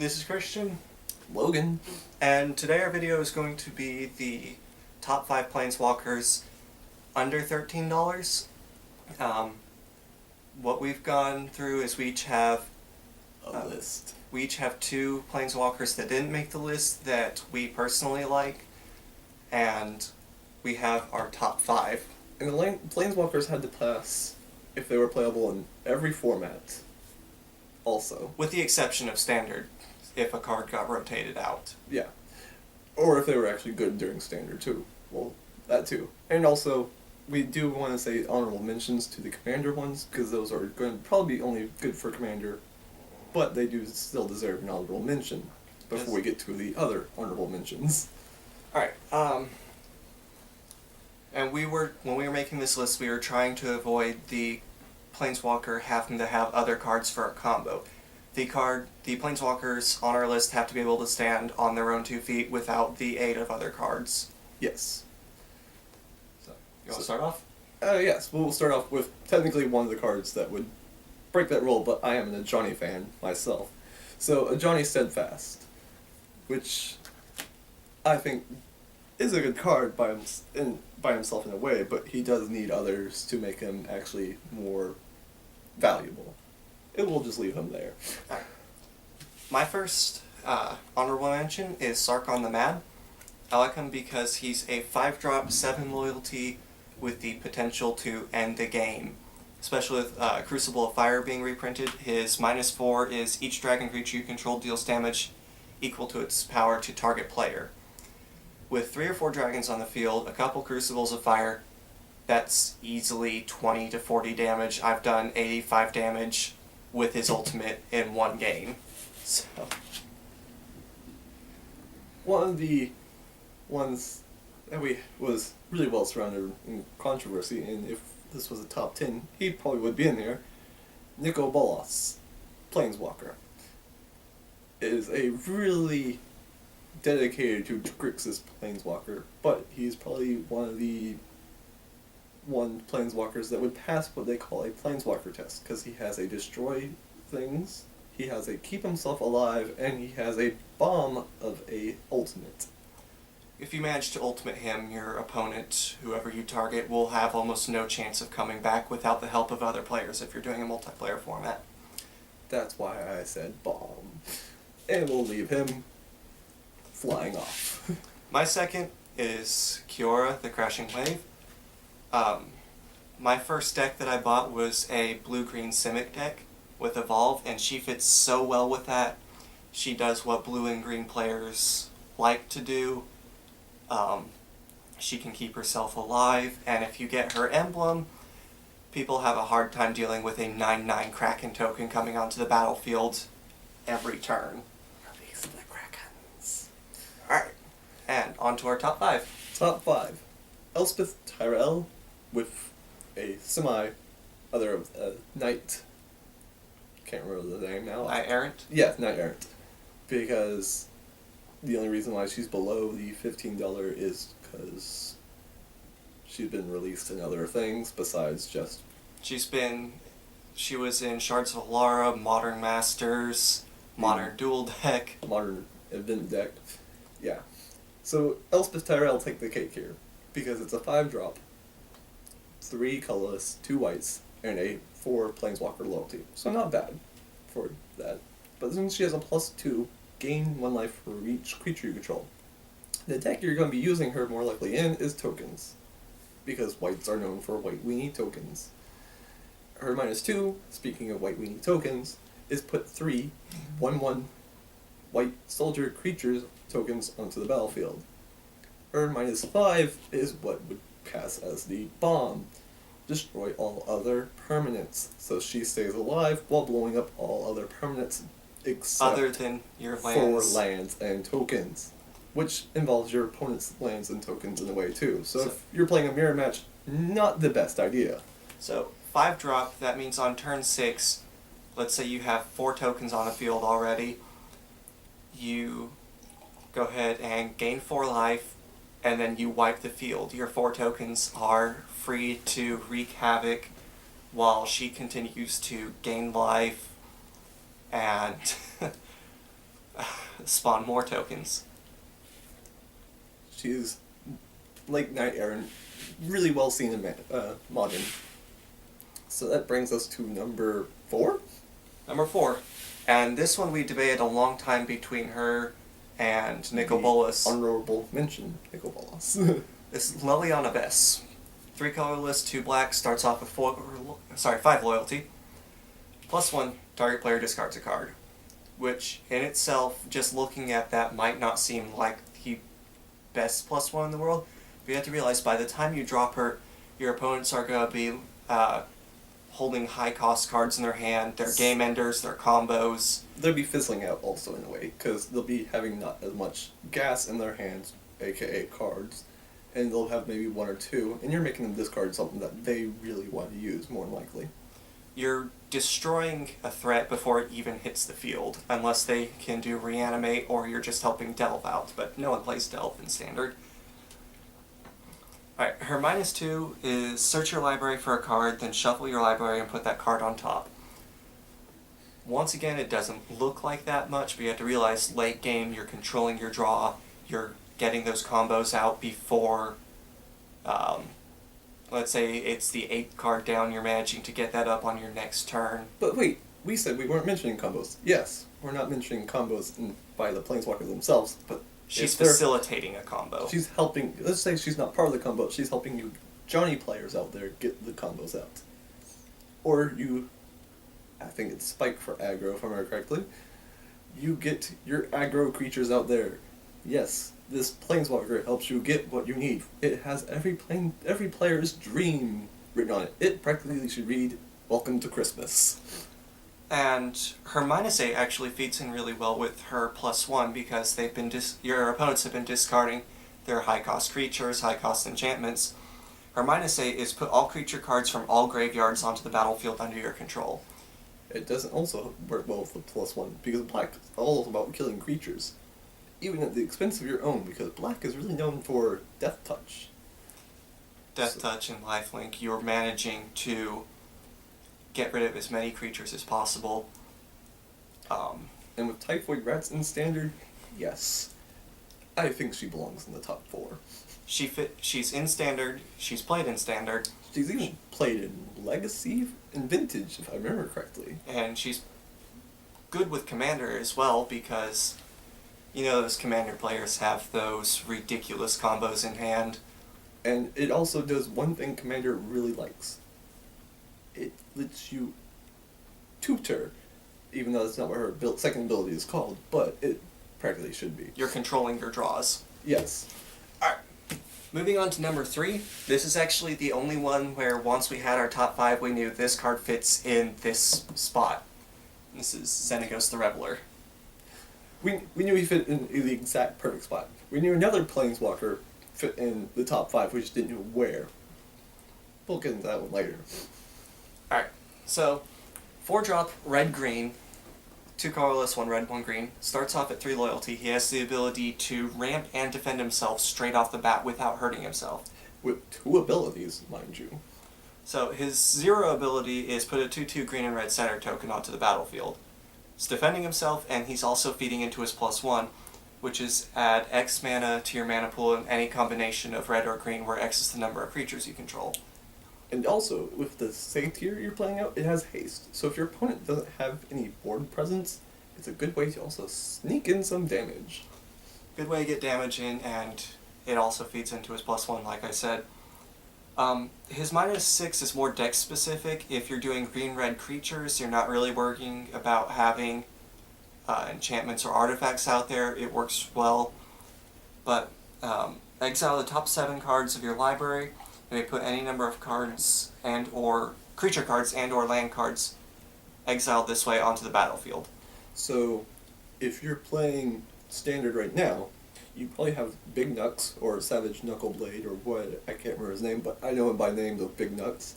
This is Christian, Logan. and today our video is going to be the top 5 planeswalkers under $13. What we've gone through is we each have A list. we each have 2 planeswalkers that didn't make the list that we personally like, and we have our top 5. And the Planeswalkers had to pass if they were playable in every format. Also. With the exception of Standard, if a card got rotated out. Yeah. Or if they were actually good during Standard, too. Well, that too. And also, we do want to say honorable mentions to the Commander ones, because those are going to probably be only good for Commander, but they do still deserve an honorable mention before we get to the other honorable mentions. Alright, and when we were making this list, we were trying to avoid the Planeswalker having to have other cards for a combo. The Planeswalkers on our list have to be able to stand on their own 2 feet without the aid of other cards. Yes. So, you want to start off? Yes, we'll start off with technically one of the cards that would break that rule, but I am an Ajani fan myself. So, Ajani Steadfast, which I think is a good card by himself in a way, but he does need others to make him actually more valuable. It will just leave him there. My first honorable mention is Sarkon the Mad. I like him because he's a 5-drop, 7 loyalty with the potential to end the game. Especially with Crucible of Fire being reprinted, his -4 is each dragon creature you control deals damage equal to its power to target player. With 3 or 4 dragons on the field, a couple Crucibles of Fire, that's easily 20 to 40 damage. I've done 85 damage with his ultimate in 1 game. So, one of the ones that was really well surrounded in controversy, and if this was a top 10, he probably would be in there. Nico Bolas, Planeswalker, is a really dedicated to Grixis Planeswalker, but he's probably one Planeswalkers that would pass what they call a Planeswalker test, because he has a destroy things, he has a keep himself alive, and he has a bomb of a ultimate. if you manage to ultimate him, your opponent, whoever you target, will have almost no chance of coming back without the help of other players if you're doing a multiplayer format. That's why I said bomb. And we'll leave him flying off. My second is Kiora, the Crashing Wave. My first deck that I bought was a blue-green Simic deck with Evolve, and she fits so well with that. She does what blue and green players like to do. She can keep herself alive, and if you get her emblem, people have a hard time dealing with a 9/9 Kraken token coming onto the battlefield every turn. Release the Krakens. Alright, and on to our top 5. Top 5. Elspeth Tyrell with a Knight. Can't remember the name now. Knight Errant? Yeah, Knight Errant. Because the only reason why she's below the $15 is because she's been released in other things besides just... She was in Shards of Alara, Modern Masters, Modern Dual Deck. Modern Event Deck. Yeah. So Elspeth Tyrell take the cake here, because it's a 5-drop, 3 colorless, 2 whites, and a 4 Planeswalker loyalty. So not bad for that. But since she has a +2, gain 1 life for each creature you control. The deck you're going to be using her more likely in is tokens, because whites are known for white weenie tokens. Her -2, speaking of white weenie tokens, is put 3 1/1 white soldier creatures tokens onto the battlefield. Her -5 is what would pass as the bomb. Destroy all other permanents, so she stays alive while blowing up all other permanents except Other than your for lands. lands and tokens, which involves your opponent's lands and tokens in a way too. So if you're playing a mirror match, not the best idea. So 5-drop, that means on turn 6, let's say you have 4 tokens on the field already, you go ahead and gain 4 life, and then you wipe the field. Your 4 tokens are free to wreak havoc while she continues to gain life and spawn more tokens. She's like Knight Errant, really well seen in Modern. So that brings us to number 4? Number 4. And this one we debated a long time between her and Nicol Bolas. Honorable mention, Nicol Bolas. This is Liliana Bess. 3 colorless, 2 black, starts off with 5 loyalty. +1, target player discards a card. Which, in itself, just looking at that might not seem like the best +1 in the world. But you have to realize by the time you drop her, your opponents are going to be holding high-cost cards in their hand, their game enders, their combos. They'll be fizzling out also in a way, because they'll be having not as much gas in their hands, aka cards, and they'll have maybe 1 or 2, and you're making them discard something that they really want to use, more than likely. You're destroying a threat before it even hits the field, unless they can do reanimate or you're just helping Delve out, but no one plays Delve in Standard. Alright, her -2 is search your library for a card, then shuffle your library and put that card on top. Once again, it doesn't look like that much, but you have to realize late game you're controlling your draw, you're getting those combos out before, let's say it's the 8th card down, you're managing to get that up on your next turn. But wait, we said we weren't mentioning combos. Yes, we're not mentioning combos by the Planeswalkers themselves, but She's facilitating a combo. she's helping, let's say she's not part of the combo, she's helping you Johnny players out there get the combos out. Or you, I think it's Spike for aggro if I remember correctly, you get your aggro creatures out there. Yes, this Planeswalker helps you get what you need. It has every player's dream written on it. It practically should read, "Welcome to Christmas." And her -8 actually feeds in really well with her +1 because they've been your opponents have been discarding their high-cost creatures, high-cost enchantments. Her -8 is put all creature cards from all graveyards onto the battlefield under your control. It doesn't also work well with the +1 because black is all about killing creatures, even at the expense of your own, because black is really known for Death Touch. Death Touch and Lifelink, you're managing to get rid of as many creatures as possible. And with Typhoid Rats in Standard, yes, I think she belongs in the top 4. She's in Standard, she's played in Standard. She's even played in Legacy and Vintage, if I remember correctly. And she's good with Commander as well because, you know, those Commander players have those ridiculous combos in hand. And it also does one thing Commander really likes. It lets you tutor, even though that's not what her second ability is called, but it practically should be. You're controlling your draws. Yes. Alright, moving on to number 3. This is actually the only one where once we had our top 5, we knew this card fits in this spot. This is Xenagos the Reveler. We knew he fit in the exact perfect spot. We knew another Planeswalker fit in the top 5, we just didn't know where. We'll get into that one later. Alright, so 4-drop, red-green, 2 colorless, 1 red, 1 green. Starts off at 3 loyalty. He has the ability to ramp and defend himself straight off the bat without hurting himself. With 2 abilities, mind you. So his 0 ability is put a 2/2 green and red center token onto the battlefield. He's defending himself, and he's also feeding into his +1, which is add X mana to your mana pool in any combination of red or green where X is the number of creatures you control. And also, with the Satyr you're playing out, it has haste. So if your opponent doesn't have any board presence, it's a good way to also sneak in some damage. Good way to get damage in, and it also feeds into his +1, like I said. His -6 is more deck specific. If you're doing green-red creatures, you're not really worrying about having enchantments or artifacts out there. It works well. But exile the top 7 cards of your library. You may put any number of cards and or creature cards and or land cards exiled this way onto the battlefield. So, if you're playing Standard right now, you probably have Big Nux or Savage Knuckleblade or what, I can't remember his name, but I know him by name, the Big Nux.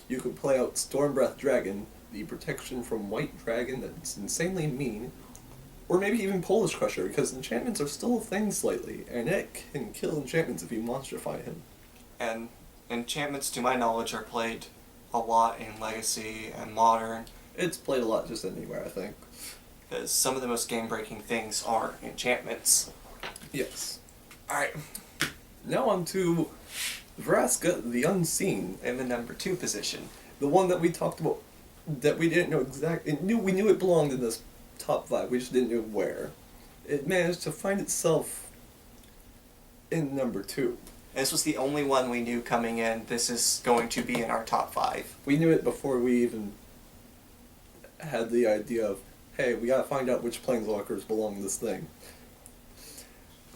You could play out Stormbreath Dragon, the protection from White Dragon that's insanely mean, or maybe even Polish Crusher, because enchantments are still a thing slightly, and it can kill enchantments if you monstrify him. And enchantments, to my knowledge, are played a lot in Legacy and Modern. It's played a lot just anywhere, I think. because some of the most game-breaking things are enchantments. Yes. Alright, Now on to Vraska the Unseen. in the number 2 position. The one that we talked about, that we didn't know exactly. We knew it belonged in this top 5, we just didn't know where. It managed to find itself in number 2. This was the only one we knew coming in. This is going to be in our top 5. We knew it before we even had the idea of, hey, we gotta find out which planeswalkers belong in this thing.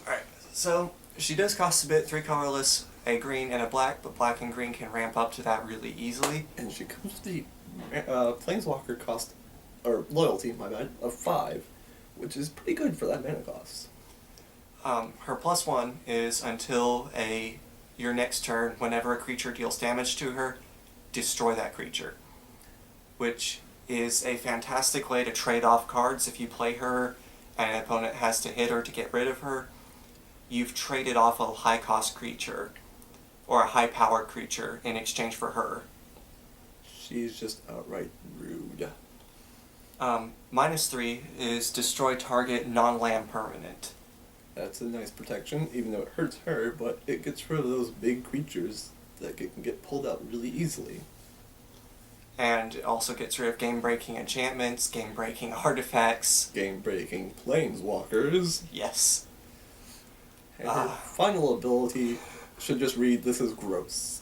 Alright, so she does cost a bit, 3 colorless, a green and a black, but black and green can ramp up to that really easily. And she comes with the planeswalker cost, or loyalty, my bad, of 5, which is pretty good for that mana cost. Her +1 is until your next turn, whenever a creature deals damage to her, destroy that creature. Which is a fantastic way to trade off cards. If you play her and an opponent has to hit her to get rid of her, you've traded off a high-cost creature or a high-powered creature in exchange for her. She's just outright rude. -3 is destroy target non-land permanent. That's a nice protection, even though it hurts her, but it gets rid of those big creatures that can get pulled out really easily. And it also gets rid of game-breaking enchantments, game-breaking artifacts. Game-breaking planeswalkers. Yes. And her final ability should just read, "This is gross."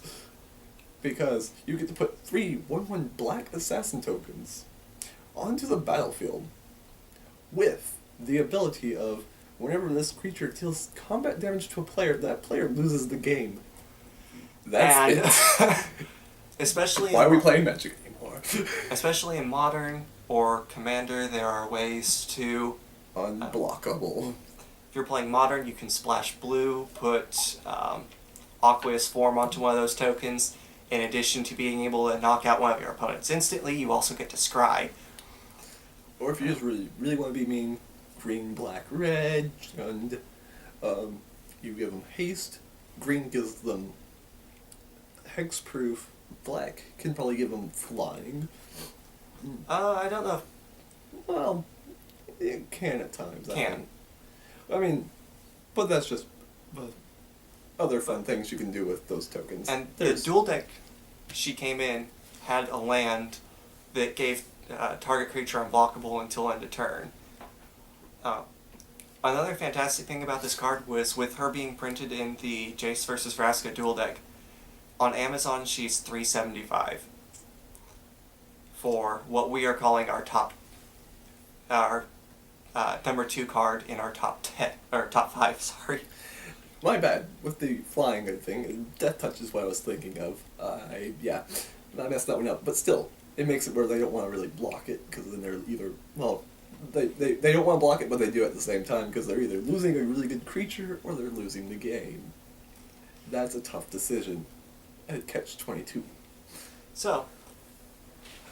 Because you get to put 3 1/1 black assassin tokens onto the battlefield with the ability of, whenever this creature deals combat damage to a player, that player loses the game. That's it. Especially Why are we playing Magic anymore? Especially in Modern or Commander, there are ways to... Unblockable. If you're playing Modern, you can splash blue, put Aqueous Form onto one of those tokens. In addition to being able to knock out one of your opponents instantly, you also get to scry. Or if you just really want to be mean, green, black, red, and you give them haste. Green gives them hexproof. Black can probably give them flying. I don't know. Well, it can at times. Can. I mean, but that's just other fun things you can do with those tokens. And the dual deck she came in had a land that gave target creature unblockable until end of turn. Another fantastic thing about this card was with her being printed in the Jace vs. Vraska dual deck. On Amazon, she's $3.75 for what we are calling our number 2 card in our top 10 or top 5. Sorry. My bad. With the flying thing, Death Touch is what I was thinking of. Yeah, I messed that one up. But still, it makes it where they don't want to really block it, because then they're either, well, they don't want to block it, but they do at the same time, because they're either losing a really good creature or they're losing the game. That's a tough decision at Catch-22. So,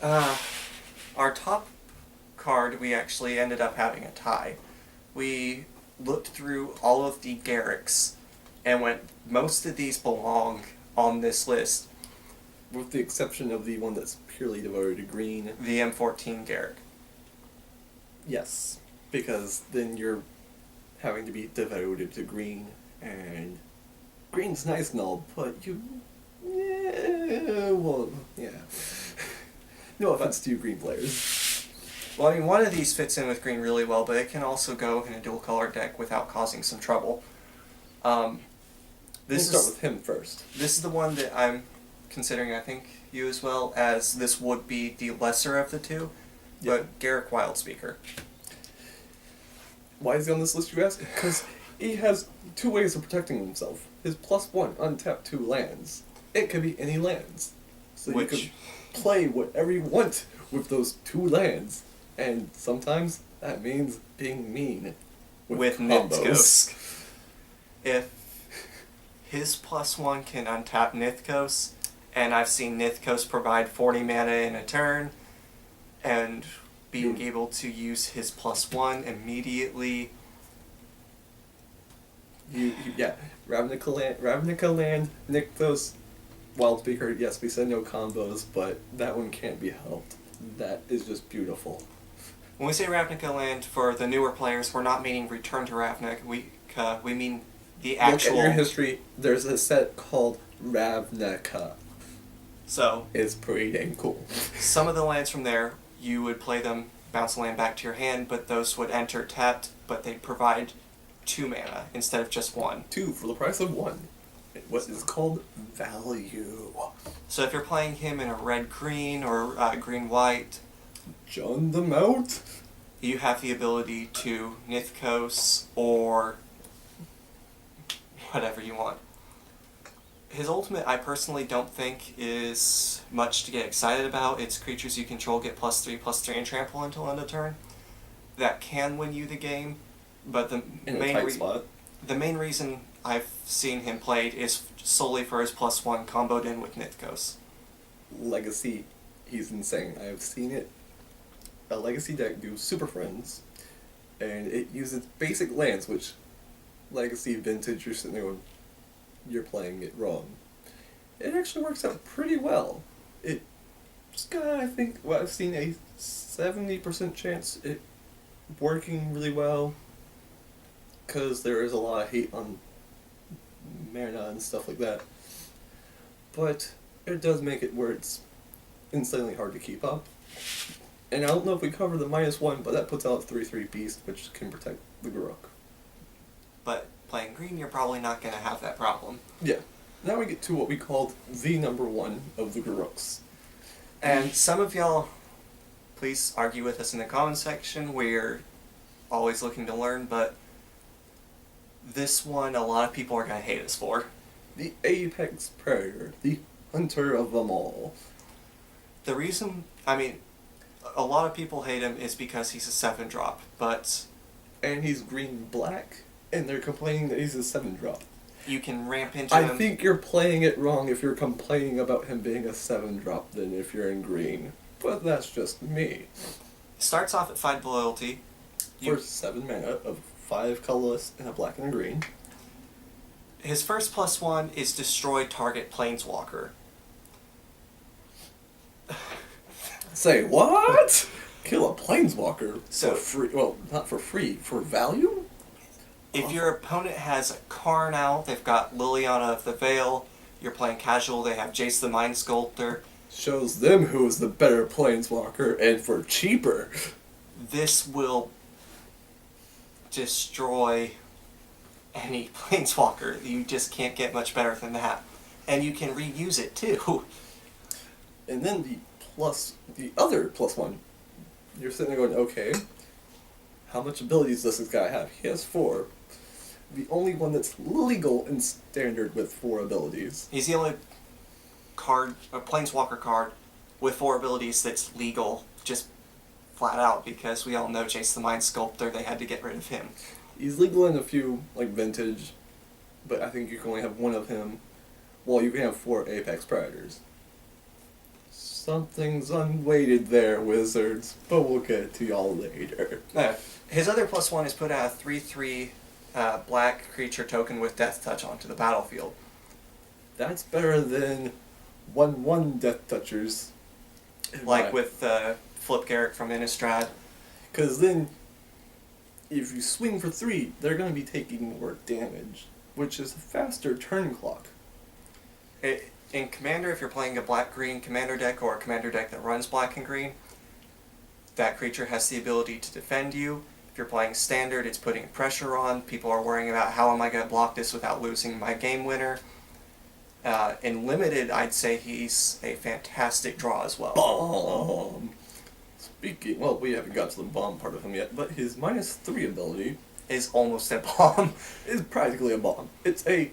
our top card, we actually ended up having a tie. We looked through all of the Garricks and went, most of these belong on this list. With the exception of the one that's purely devoted to green. The M14 Garrick. Yes, because then you're having to be devoted to green, and green's nice and all, but you... Yeah, well, yeah. No offense to you green players. Well, I mean, one of these fits in with green really well, but it can also go in a dual-color deck without causing some trouble. We'll start with him first. This is the one that I'm considering, I think, you as well, as this would be the lesser of the two, but Garrick Wildspeaker. Why is he on this list, you ask? Because he has 2 ways of protecting himself. His +1, untap 2 lands. It could be any lands. So you can play whatever you want with those 2 lands. And sometimes that means being mean with Nithcos. If his +1 can untap Nithcos, and I've seen Nithcos provide 40 mana in a turn, and being able to use his +1 immediately. Yeah, Ravnica land, Nithcos, Wildspeaker. Yes, we said no combos, but that one can't be helped. That is just beautiful. When we say Ravnica land, for the newer players, we're not meaning Return to Ravnica. We mean the actual... Look at your history. There's a set called Ravnica. So, It's pretty dang cool. some of the lands from there, you would play them, bounce a land back to your hand, but those would enter tapped, but they provide 2 mana instead of just 1. 2 for the price of 1. What is called value. So if you're playing him in a red-green or green-white, John them out. you have the ability to Nithkos or whatever you want. His ultimate, I personally don't think is much to get excited about. It's creatures you control get +3/+3 and trample until end of turn. That can win you the game, but In a tight spot. the main reason I've seen him played is solely for his +1 comboed in with Nithkos. Legacy, he's insane. I have seen it. A Legacy deck do Super Friends, and it uses basic lands, which Legacy Vintage, you're sitting there going, you're playing it wrong. It actually works out pretty well. It just got, I think, well, I've seen a 70% chance it working really well, because there is a lot of hate on mana and stuff like that. But it does make it where it's insanely hard to keep up. And I don't know if we covered the -1, but that puts out 3/3 Beast, which can protect the Garruk. But playing green, you're probably not going to have that problem. Yeah. Now we get to what we called the number 1 of the Garuks. And some of y'all, please argue with us in the comments section. We're always looking to learn, but this one a lot of people are going to hate us for. The Apex Predator, the hunter of them all. The reason, I mean, a lot of people hate him is because he's a 7-drop, but And he's green-black, and they're complaining that he's a 7-drop. you can ramp into I him. think you're playing it wrong if you're complaining about him being a 7-drop than if you're in green. But that's just me. Starts off at 5 loyalty. For 7 mana of 5 colorless and a black and a green. His first +1 is destroy target planeswalker. Say what? Kill a planeswalker So- for free? Well, not for free, for value? If your opponent has a Karn out, they've got Liliana of the Veil, you're playing casual, they have Jace the Mind Sculptor, Shows them who is the better planeswalker and for cheaper. this will destroy any planeswalker. You just can't get much better than that. And you can reuse it too. And then the other +1, you're sitting there going, okay, how much abilities does this guy have? He has 4. The only one that's legal in standard with 4 abilities. He's the only card, a planeswalker card, with 4 abilities that's legal, just flat out, because we all know Jace the Mind Sculptor, they had to get rid of him. He's legal in a few, like Vintage, but I think you can only have 1 of him. Well, you can have 4 Apex Predators. Something's unweighted there, Wizards, but we'll get to y'all later. His other +1 is put out a 3/3 black creature token with Death Touch onto the battlefield. That's better than 1/1 Death Touchers. Like with Flip Garrett from Innistrad. Because then, if you swing for 3, they're going to be taking more damage, which is a faster turn clock. In Commander, if you're playing a black-green Commander deck or a Commander deck that runs black and green, that creature has the ability to defend you. If you're playing Standard, it's putting pressure on. People are worrying about how am I going to block this without losing my game winner. In Limited, I'd say he's a fantastic draw as well. Bomb! Speaking, well, we haven't got to the bomb part of him yet, but his -3 ability Is almost a bomb. is practically a bomb. It's a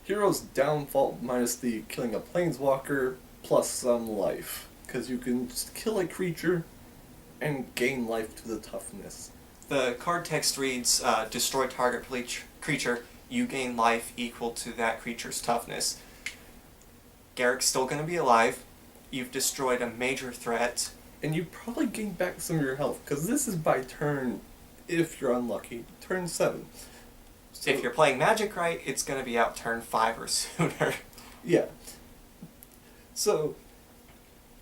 hero's downfall minus the killing a planeswalker plus some life. Because you can just kill a creature and gain life to the toughness. The card text reads, destroy target creature, you gain life equal to that creature's toughness. Garrick's still going to be alive. You've destroyed a major threat. And you probably gain back some of your health, because this is by turn, if you're unlucky, turn 7. So, If you're playing Magic right, it's going to be out turn 5 or sooner. yeah. So,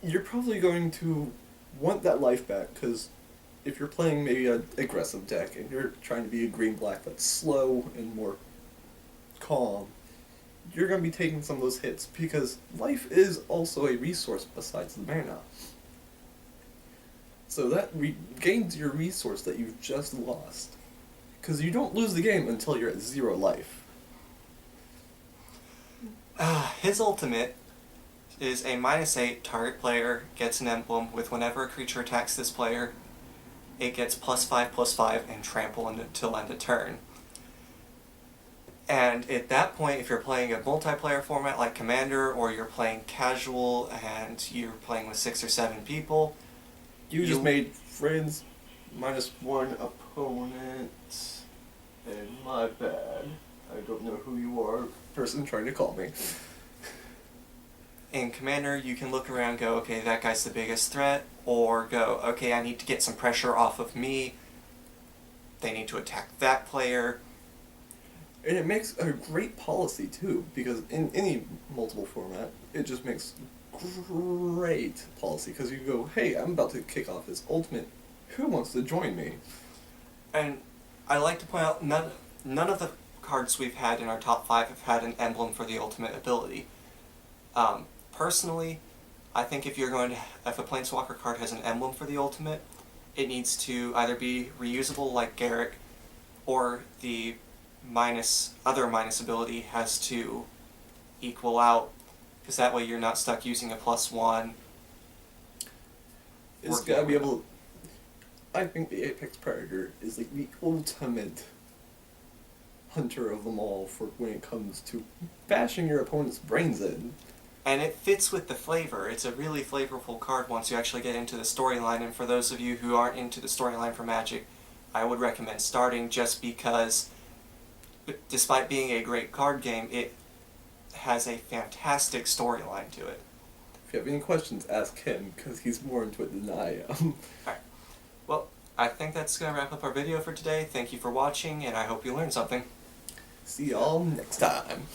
you're probably going to want that life back, because if you're playing maybe an aggressive deck and you're trying to be a green-black that's slow and more calm, you're going to be taking some of those hits because life is also a resource besides the mana. So that regains your resource that you've just lost. Because you don't lose the game until you're at 0 life. His ultimate is a -8, target player gets an emblem with whenever a creature attacks this player, it gets +5/+5 and trample until end of turn. And at that point, if you're playing a multiplayer format like Commander, or you're playing casual and you're playing with 6 or 7 people, You just made friends -1 opponent. And my bad. I don't know who you are, person trying to call me. in Commander, you can look around and go, okay, that guy's the biggest threat, or go, okay, I need to get some pressure off of me. They need to attack that player. And it makes a great policy too, because in any multiple format, it just makes great policy, because you go, hey, I'm about to kick off his ultimate, who wants to join me? And I like to point out, none of the cards we've had in our top 5 have had an emblem for the ultimate ability. Personally, I think if a Planeswalker card has an emblem for the ultimate, it needs to either be reusable like Garrick, or the other minus ability has to equal out, because that way you're not stuck using a +1. It's gotta be able. I think the Apex Predator is like the ultimate hunter of them all for when it comes to bashing your opponent's brains in. And it fits with the flavor. It's a really flavorful card once you actually get into the storyline, and for those of you who aren't into the storyline for Magic, I would recommend starting, just because despite being a great card game, it has a fantastic storyline to it. If you have any questions, ask him, because he's more into it than I am. Alright. Well, I think that's going to wrap up our video for today. Thank you for watching, and I hope you learned something. See y'all next time.